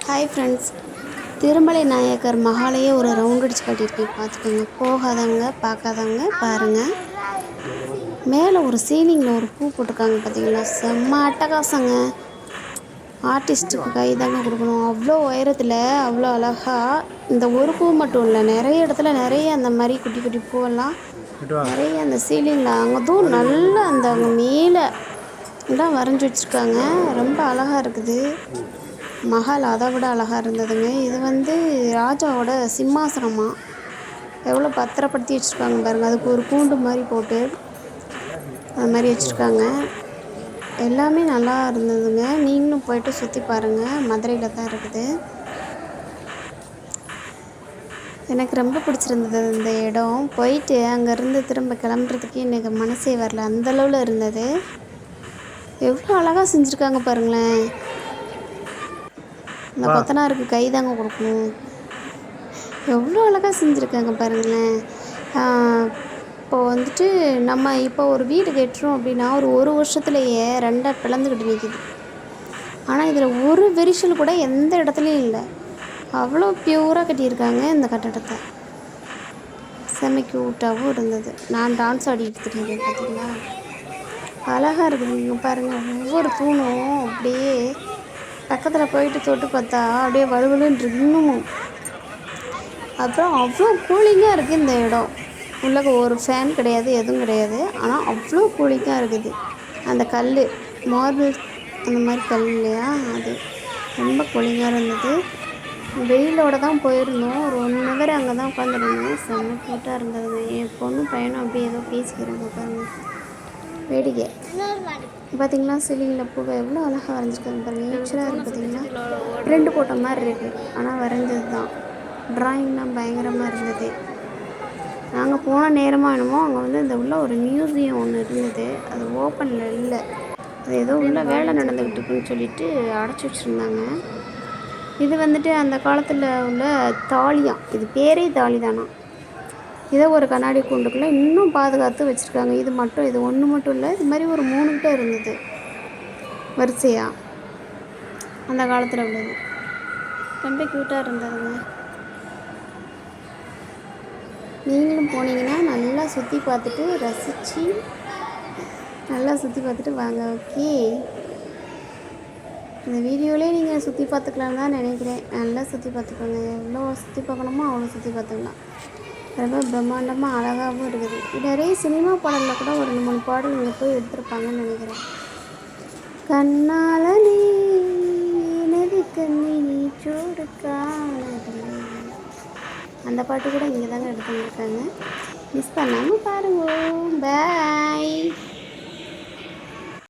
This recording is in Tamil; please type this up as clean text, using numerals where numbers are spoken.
ஹாய் ஃப்ரெண்ட்ஸ், திருமலை நாயக்கர் மஹாலையே ஒரு ரவுண்ட் அடிச்சு காட்டியிருக்கேன். பார்த்துக்கோங்க. போகாதவங்க பார்க்காதவங்க பாருங்கள். மேலே ஒரு சீலிங்கில் ஒரு பூ போட்டிருக்காங்க பார்த்தீங்களா, செம்ம அட்டகாசங்க. ஆர்டிஸ்ட்டுக்கு கை தாங்க கொடுக்கணும். அவ்வளோ உயரத்தில் அவ்வளோ அழகாக இந்த ஒரு பூ மட்டும் இல்லை, நிறைய இடத்துல நிறைய அந்த மாதிரி குட்டி குட்டி பூவெல்லாம் நிறைய அந்த சீலிங்கில் அங்கதும் நல்லா அந்த அவங்க மேலே எல்லாம் வரைஞ்சி வச்சுருக்காங்க. ரொம்ப அழகாக இருக்குது. மஹால் அதை விட அழகாக இருந்ததுங்க. இது ராஜாவோட சிம்மாசனமா எவ்வளோ பத்திரப்படுத்தி வச்சுருக்காங்க பாருங்கள். அதுக்கு ஒரு கூண்டு மாதிரி போட்டு அது மாதிரி வச்சுருக்காங்க. எல்லாமே நல்லா இருந்ததுங்க. நீங்களும் போயிட்டு சுற்றி பாருங்கள். மதுரையில் தான் இருக்குது. எனக்கு ரொம்ப பிடிச்சிருந்தது இந்த இடம். போயிட்டு அங்கேருந்து திரும்ப கிளம்புறதுக்கு எனக்கு மனசே வரல, அந்தளவில் இருந்தது. எவ்வளோ அழகாக செஞ்சுருக்காங்க பாருங்களேன். இந்த கொத்தனாருக்கு கை தாங்க கொடுக்கணும். எவ்வளோ அழகாக செஞ்சுருக்காங்க பாருங்களேன். இப்போது நம்ம இப்போ ஒரு வீடு கட்டுறோம் அப்படின்னா ஒரு வருஷத்துலேயே ரெண்டாக பிளந்துக்கிட்டு நிற்கிது. ஆனால் இதில் ஒரு விரிசல் கூட எந்த இடத்துலையும் இல்லை. அவ்வளோ பியூராக கட்டியிருக்காங்க இந்த கட்டடத்தை. செம்ம க்யூட்டாகவும் இருந்தது. நான் டான்ஸ் ஆடிட்டு இருக்கேன் பார்த்தீங்களா, அழகாக இருக்குது. இங்கே பாருங்கள், ஒவ்வொரு தூணும் அப்படியே பக்கத்தில் போயிட்டு தொட்டு பார்த்தா அப்படியே வலுவலுன்னு இன்னமும். அப்புறம் அவ்வளோ கூலிங்காக இருக்குது இந்த இடம். உள்ள ஒரு ஃபேன் கிடையாது, எதுவும் கிடையாது. ஆனால் அவ்வளோ கூலிங்காக இருக்குது. அந்த கல் மார்பிள் அந்த மாதிரி கல் இல்லையா, அது ரொம்ப கூலிங்காக இருந்தது. வெயிலோடு தான் போயிருந்தோம். ஒரு 1 ஹவர் அங்கே தான் உட்காந்துருந்தோம். செம்ம க்யூட்டாக இருந்ததுங்க. என் பொண்ணு பையனும் அப்படியே ஏதோ பேசிக்கிறேன் பாருங்க. வேடிக்கை பார்த்திங்களா, சீலிங்கில் பூவை எவ்வளோ அழகாக வரைஞ்சிருக்காங்க பாருங்கள். நேச்சராக இருக்குது பார்த்திங்கன்னா. பிரிண்ட் போட்ட மாதிரி இருக்குது, ஆனால் வரைஞ்சது தான். ட்ராயிங்லாம் பயங்கரமாக இருந்தது. நாங்கள் போன நேரமாக என்னமோ அங்கே இந்த உள்ள ஒரு மியூசியம் ஒன்று இருந்தது. அது ஓப்பனில் இல்லை, அது ஏதோ உள்ள வேலை நடந்துக்கிட்டு இருக்குன்னு சொல்லிட்டு அடைச்சி வச்சுருந்தாங்க. இது அந்த காலத்தில் உள்ள தாலியாம். இது பேரே தாலி தானா. இதை ஒரு கண்ணாடி கூண்டுக்குள்ளே இன்னும் பாதுகாத்து வச்சுருக்காங்க. இது ஒன்று மட்டும் இல்லை, இது மாதிரி ஒரு 3 கிட்ட இருந்தது வரிசையாக. அந்த காலத்தில் உள்ளது ரொம்ப க்யூட்டாக இருந்ததுங்க. நீங்களும் போனீங்கன்னா நல்லா சுற்றி பார்த்துட்டு ரசித்து நல்லா சுற்றி பார்த்துட்டு வாங்க. ஓகே, இந்த வீடியோவிலே நீங்கள் சுற்றி பார்த்துக்கலான்னு தான் நினைக்கிறேன். நல்லா சுற்றி பார்த்துக்கோங்க. எவ்வளோ சுற்றி பார்க்கணுமோ அவ்வளோ சுற்றி பார்த்துக்கலாம். ரொம்ப பிரம்மாண்டமாக அழகாகவும் இருக்குது. நிறைய சினிமா பாடலில் கூட ஒரு 2-3 பாடல் இங்கே போய் எடுத்திருப்பாங்கன்னு நினைக்கிறேன். கண்ணால நீ எனது கண்ணி நீ சோடு காணவில்லை, அந்த பாட்டு கூட இங்கே தாங்க எடுத்து வந்திருக்காங்க. மிஸ் பண்ணாமல் பாருங்க.